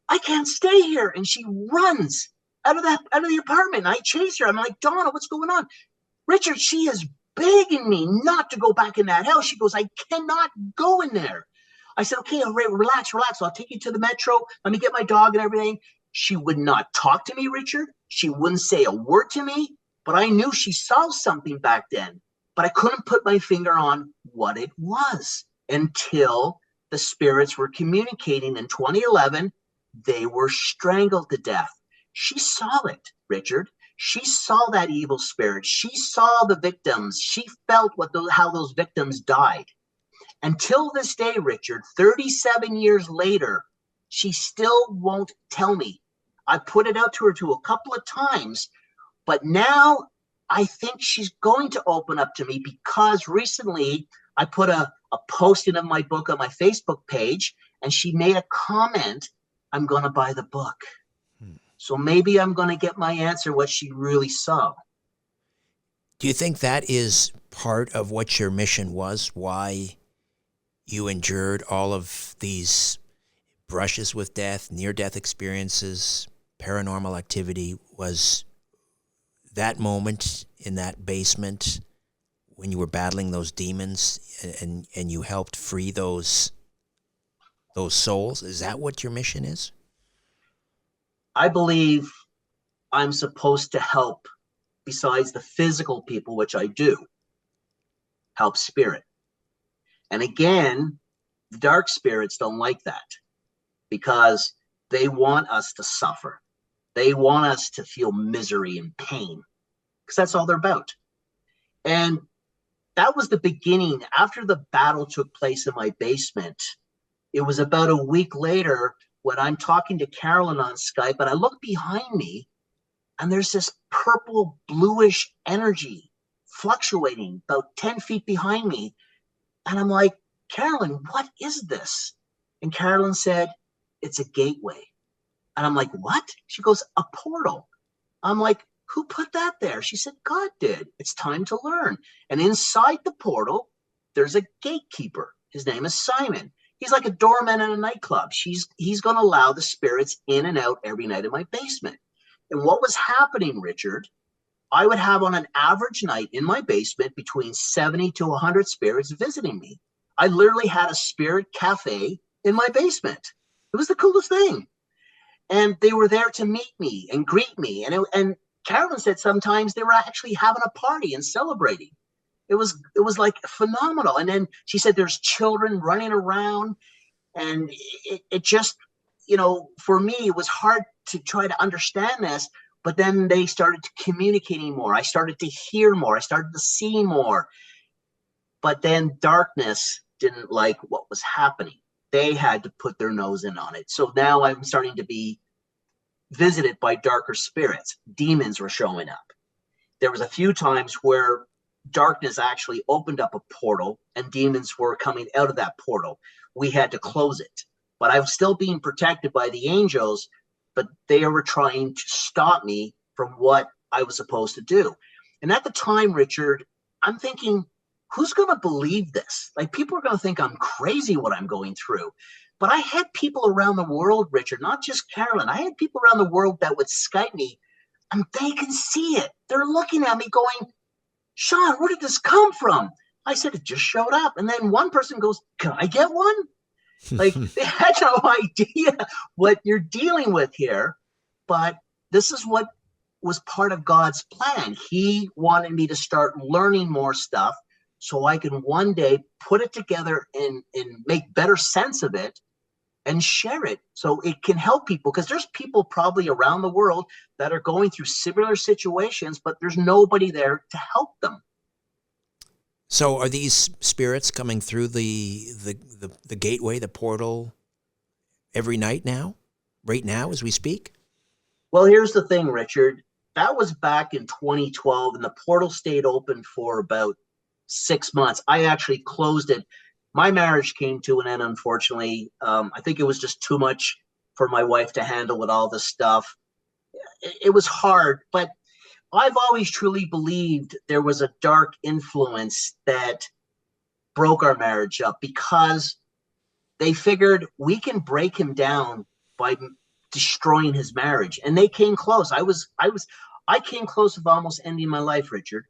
"I can't stay here." And she runs out of the apartment. And I chase her. I'm like, "Donna, what's going on?" "Richard, she is begging me not to go back in that house." She goes, "I cannot go in there." I said, "Okay, all right, relax. I'll take you to the Metro. Let me get my dog and everything." She would not talk to me, Richard. She wouldn't say a word to me, but I knew she saw something back then, but I couldn't put my finger on what it was until the spirits were communicating in 2011. They were strangled to death. She saw it, Richard. She saw that evil spirit. She saw the victims. She felt how those victims died. Until this day, Richard, 37 years later, she still won't tell me. I put it out to her a couple of times, but now I think she's going to open up to me because recently I put a posting of my book on my Facebook page, and she made a comment, "I'm going to buy the book." So maybe I'm going to get my answer what she really saw. Do you think that is part of what your mission was? Why you endured all of these brushes with death, near-death experiences, paranormal activity? Was that moment in that basement when you were battling those demons and you helped free those souls? Is that what your mission is? I believe I'm supposed to help, besides the physical people, which I do, help spirit. And again, the dark spirits don't like that because they want us to suffer. They want us to feel misery and pain because that's all they're about. And that was the beginning. After the battle took place in my basement, it was about a week later when I'm talking to Carolyn on Skype, and I look behind me, and there's this purple bluish energy fluctuating about 10 feet behind me. And I'm like, "Carolyn, what is this?" And Carolyn said, "It's a gateway." And I'm like, "What?" She goes, "A portal." I'm like, "Who put that there?" She said, "God did. It's time to learn." And inside the portal, there's a gatekeeper. His name is Simon. He's like a doorman in a nightclub. He's going to allow the spirits in and out every night in my basement. And what was happening, Richard, I would have on an average night in my basement between 70 to 100 spirits visiting me. I literally had a spirit cafe in my basement. It was the coolest thing. and they were there to meet me and greet me. And Carolyn said sometimes they were actually having a party and celebrating. It was like phenomenal. And then she said there's children running around, and it just, for me, it was hard to try to understand this. But then they started communicating more. I started to hear more. I started to see more. But then darkness didn't like what was happening. They had to put their nose in on it. So now I'm starting to be visited by darker spirits. Demons were showing up. There was a few times where darkness actually opened up a portal and demons were coming out of that portal. We had to close it. But I was still being protected by the angels, but they were trying to stop me from what I was supposed to do. And at the time, Richard, I'm thinking, who's going to believe this? Like, people are going to think I'm crazy what I'm going through. But I had people around the world, Richard, not just Carolyn. I had people around the world that would Skype me, and they can see it. They're looking at me going, Shawn, where did this come from? I said, it just showed up. And then one person goes, can I get one? Like, they had no idea what you're dealing with here. But this is what was part of God's plan. He wanted me to start learning more stuff so I can one day put it together and make better sense of it and share it so it can help people. Because there's people probably around the world that are going through similar situations, but there's nobody there to help them. So are these spirits coming through the gateway, the portal, every night now, right now as we speak? Well, here's the thing, Richard. That was back in 2012, and the portal stayed open for about 6 months. I actually closed it. My marriage came to an end, unfortunately. I think it was just too much for my wife to handle with all this stuff. It was hard, but I've always truly believed there was a dark influence that broke our marriage up, because they figured we can break him down by destroying his marriage. And they came close. I came close of almost ending my life, Richard.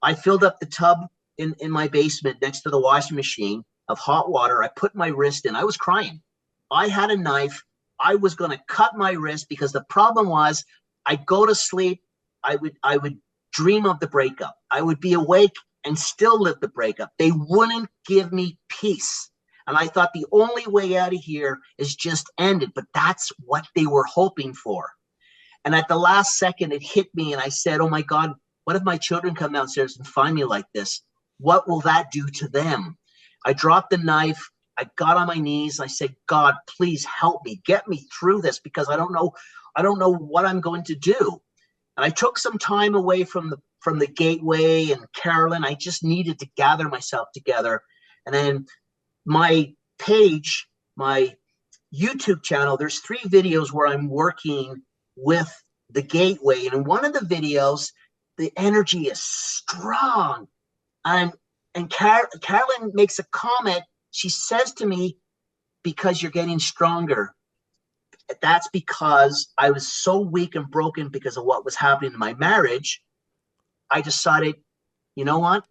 I filled up the tub in my basement next to the washing machine of hot water. I put my wrist in. I was crying. I had a knife. I was going to cut my wrist, because the problem was I'd go to sleep. I would dream of the breakup. I would be awake and still live the breakup. They wouldn't give me peace. And I thought the only way out of here is just end it. But that's what they were hoping for. And at the last second, it hit me, and I said, oh my God, what if my children come downstairs and find me like this? What will that do to them? I dropped the knife. I got on my knees. I said, God, please help me. Get me through this, because I don't know what I'm going to do. And I took some time away from the gateway and Carolyn. I just needed to gather myself together. And then my page, my YouTube channel, there's 3 videos where I'm working with the gateway. And in one of the videos, the energy is strong. And Carolyn makes a comment. She says to me, because you're getting stronger. That's because I was so weak and broken because of what was happening in my marriage. I decided, you know what?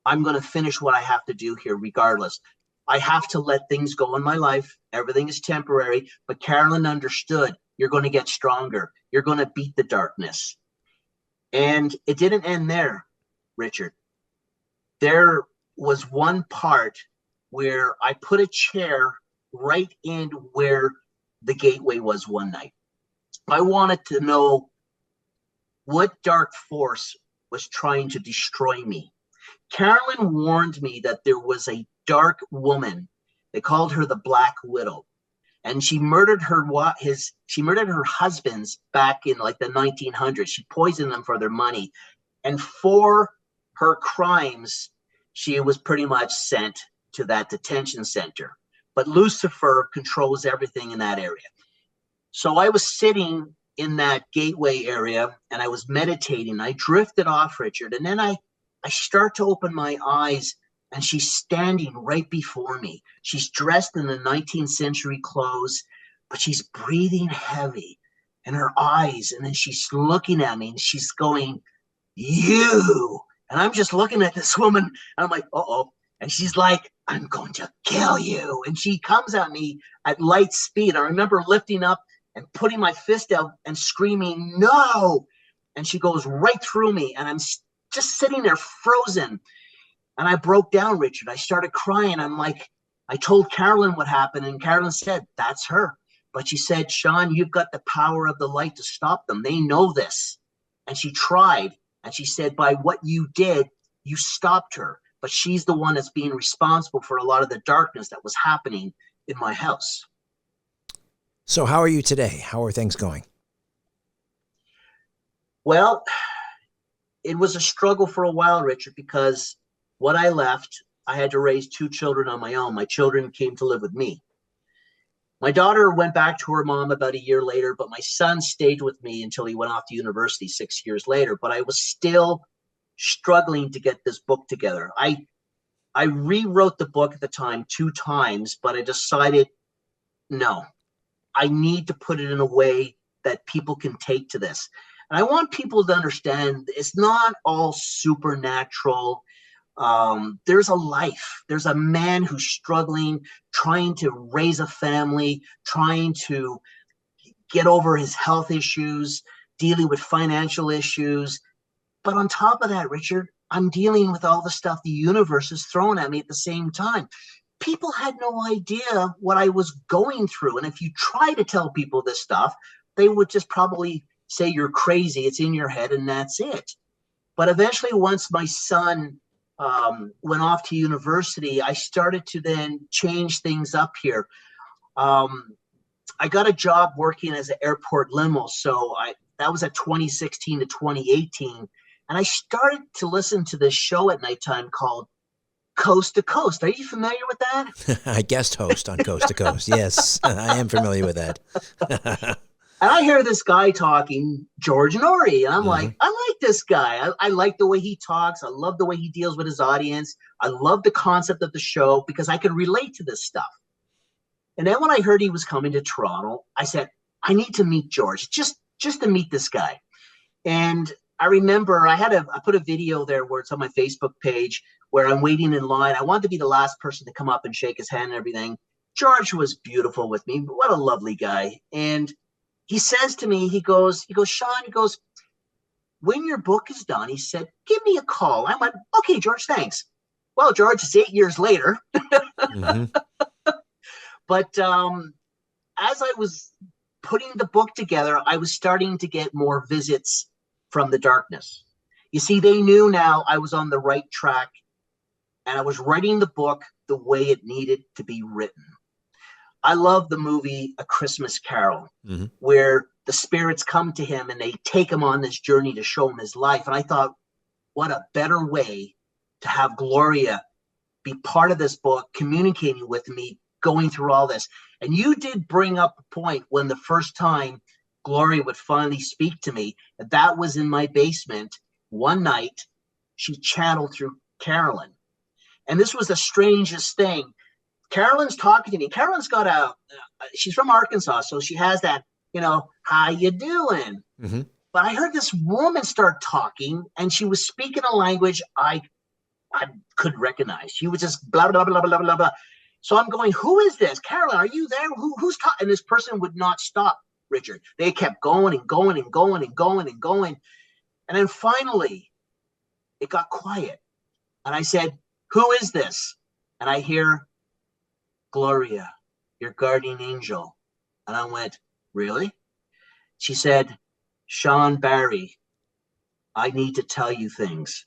I'm going to finish what I have to do here regardless. I have to let things go in my life. Everything is temporary. But Carolyn understood, you're going to get stronger. You're going to beat the darkness. And it didn't end there, Richard. There was one part where I put a chair right in where the gateway was one night. I wanted to know what dark force was trying to destroy me. Carolyn warned me that there was a dark woman. They called her the Black Widow. And she murdered her husbands back in like the 1900s. She poisoned them for their money. And for her crimes, she was pretty much sent to that detention center. But Lucifer controls everything in that area. So I was sitting in that gateway area and I was meditating. I drifted off, Richard. And then I start to open my eyes, and she's standing right before me. She's dressed in the 19th century clothes, but she's breathing heavy in her eyes. And then she's looking at me and she's going, you. And I'm just looking at this woman and I'm like, uh-oh. And she's like, I'm going to kill you. And she comes at me at light speed. I remember lifting up and putting my fist out and screaming, no. And she goes right through me. And I'm just sitting there frozen. And I broke down, Richard. I started crying. I'm like, I told Carolyn what happened. And Carolyn said, that's her. But she said, Shawn, you've got the power of the light to stop them. They know this. And she tried. And she said, by what you did, you stopped her. But she's the one that's being responsible for a lot of the darkness that was happening in my house. So how are you today? How are things going? Well, it was a struggle for a while, Richard, because when I left, I had to raise 2 children on my own. My children came to live with me. My daughter went back to her mom about a year later, but my son stayed with me until he went off to university 6 years later. But I was still struggling to get this book together. I rewrote the book at the time 2 times, but I decided, no, I need to put it in a way that people can take to this. And I want people to understand it's not all supernatural. There's a life. There's a man who's struggling, trying to raise a family, trying to get over his health issues, dealing with financial issues. But on top of that, Richard, I'm dealing with all the stuff the universe is throwing at me at the same time. People had no idea what I was going through. And if you try to tell people this stuff, they would just probably say you're crazy. It's in your head and that's it. But eventually, once my son went off to university, I started to then change things up here. I got a job working as an airport limo. So that was at 2016 to 2018. And I started to listen to this show at nighttime called Coast to Coast. Are you familiar with that? I guest host on Coast to Coast. Yes, I am familiar with that. And I hear this guy talking, George Norrie, and I'm like, I like this guy. I like the way he talks. I love the way he deals with his audience. I love the concept of the show because I can relate to this stuff. And then when I heard he was coming to Toronto, I said, I need to meet George, just to meet this guy. And I remember I put a video there where it's on my Facebook page where I'm waiting in line. I wanted to be the last person to come up and shake his hand and everything. George was beautiful with me. What a lovely guy. And he says to me, he goes, Shawn, he goes, when your book is done, he said, give me a call. I went, okay, George, thanks. Well, George, it's 8 years later. But as I was putting the book together, I was starting to get more visits from the darkness. You see, they knew now I was on the right track and I was writing the book the way it needed to be written. I love the movie A Christmas Carol, where the spirits come to him and they take him on this journey to show him his life. And I thought, what a better way to have Gloria be part of this book, communicating with me, going through all this. And you did bring up a point when the first time Gloria would finally speak to me. That was in my basement. One night, she channeled through Carolyn. And this was the strangest thing. Carolyn's talking to me. Carolyn's got she's from Arkansas, so she has that, how you doing? But I heard this woman start talking, and she was speaking a language I couldn't recognize. She was just blah, blah, blah, blah, blah, blah. So I'm going, who is this? Carolyn, are you there? Who's talking? And this person would not stop, Richard. They kept going and going and going and going and going. And then finally, it got quiet. And I said, who is this? And I hear, Gloria, your guardian angel. And I went, really? She said, Shawn Barry, I need to tell you things.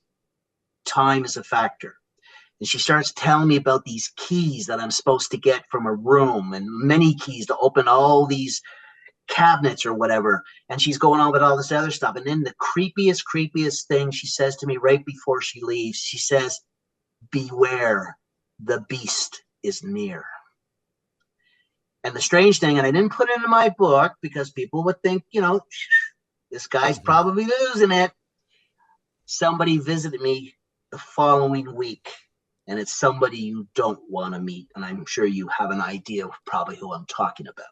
Time is a factor. And she starts telling me about these keys that I'm supposed to get from a room and many keys to open all these cabinets or whatever. And she's going on with all this other stuff. And then the creepiest thing she says to me right before she leaves, she says, beware, the beast is near. And the strange thing, and I didn't put it in my book because people would think, this guy's probably losing it. Somebody visited me the following week, and it's somebody you don't want to meet. And I'm sure you have an idea of probably who I'm talking about.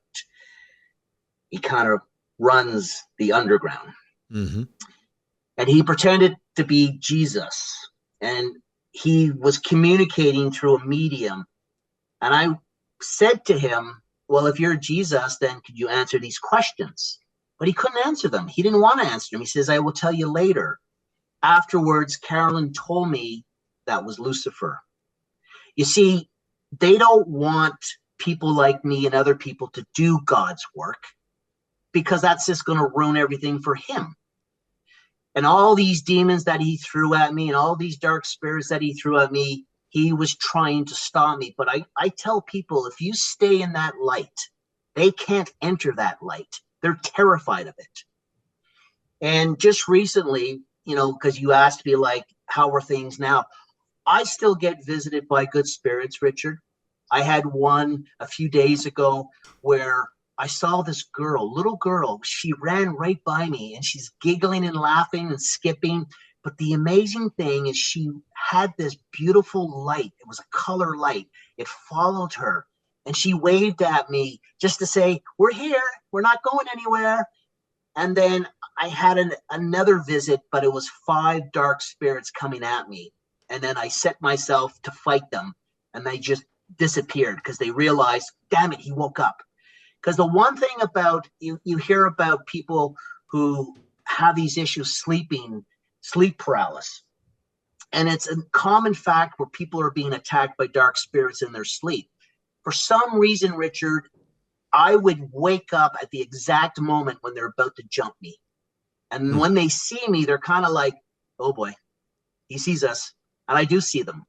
He kind of runs the underground. And he pretended to be Jesus. And he was communicating through a medium. And I said to him, well, if you're Jesus, then could you answer these questions? But he couldn't answer them. He didn't want to answer them. He says, I will tell you later. Afterwards, Carolyn told me that was Lucifer. You see, they don't want people like me and other people to do God's work because that's just going to ruin everything for him. And all these demons that he threw at me and all these dark spirits that he threw at me, he was trying to stop me. But I tell people, if you stay in that light, they can't enter that light. They're terrified of it. And just recently, because you asked me, like, how are things now? I still get visited by good spirits, Richard. I had one a few days ago where I saw this little girl. She ran right by me and she's giggling and laughing and skipping. But the amazing thing is she had this beautiful light. It was a color light. It followed her. And she waved at me just to say, we're here. We're not going anywhere. And then I had another visit, but it was 5 dark spirits coming at me. And then I set myself to fight them. And they just disappeared because they realized, damn it, he woke up. Because the one thing about, you hear about people who have these issues sleep paralysis. And it's a common fact where people are being attacked by dark spirits in their sleep. For some reason, Richard, I would wake up at the exact moment when they're about to jump me. And when they see me, they're kind of like, oh boy, he sees us. And I do see them.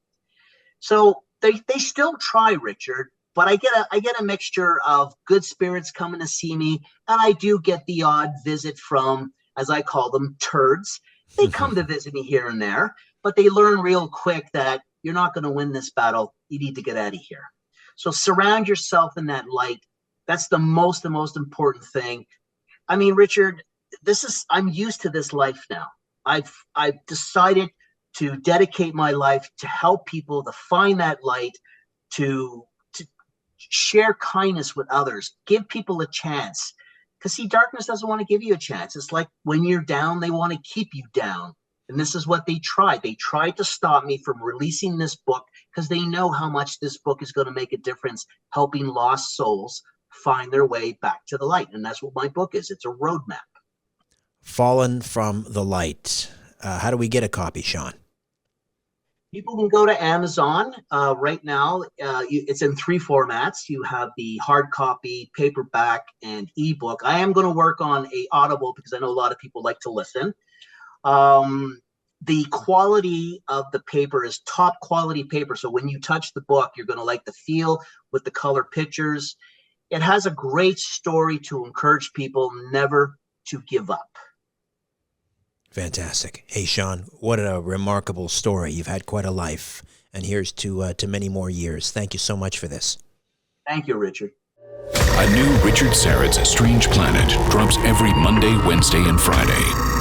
So they still try, Richard, but I get a mixture of good spirits coming to see me. And I do get the odd visit from, as I call them, turds. They come to visit me here and there, but they learn real quick that you're not going to win this battle. You need to get out of here. So surround yourself in that light. That's the most important thing. I mean, Richard, I'm used to this life now. I've decided to dedicate my life to help people to find that light, to share kindness with others, give people a chance. Because see, darkness doesn't want to give you a chance. It's like when you're down, they want to keep you down. And this is what they tried. They tried to stop me from releasing this book because they know how much this book is going to make a difference, helping lost souls find their way back to the light. And that's what my book is. It's a roadmap. Fallen from the Light. How do we get a copy, Shawn? People can go to Amazon right now. It's in 3 formats. You have the hard copy, paperback, and ebook. I am going to work on a Audible because I know a lot of people like to listen. The quality of the paper is top quality paper. So when you touch the book, you're going to like the feel with the color pictures. It has a great story to encourage people never to give up. Fantastic. Hey, Shawn, what a remarkable story. You've had quite a life, and here's to many more years. Thank you so much for this. Thank you, Richard. A new Richard Syrett's Strange Planet drops every Monday, Wednesday, and Friday.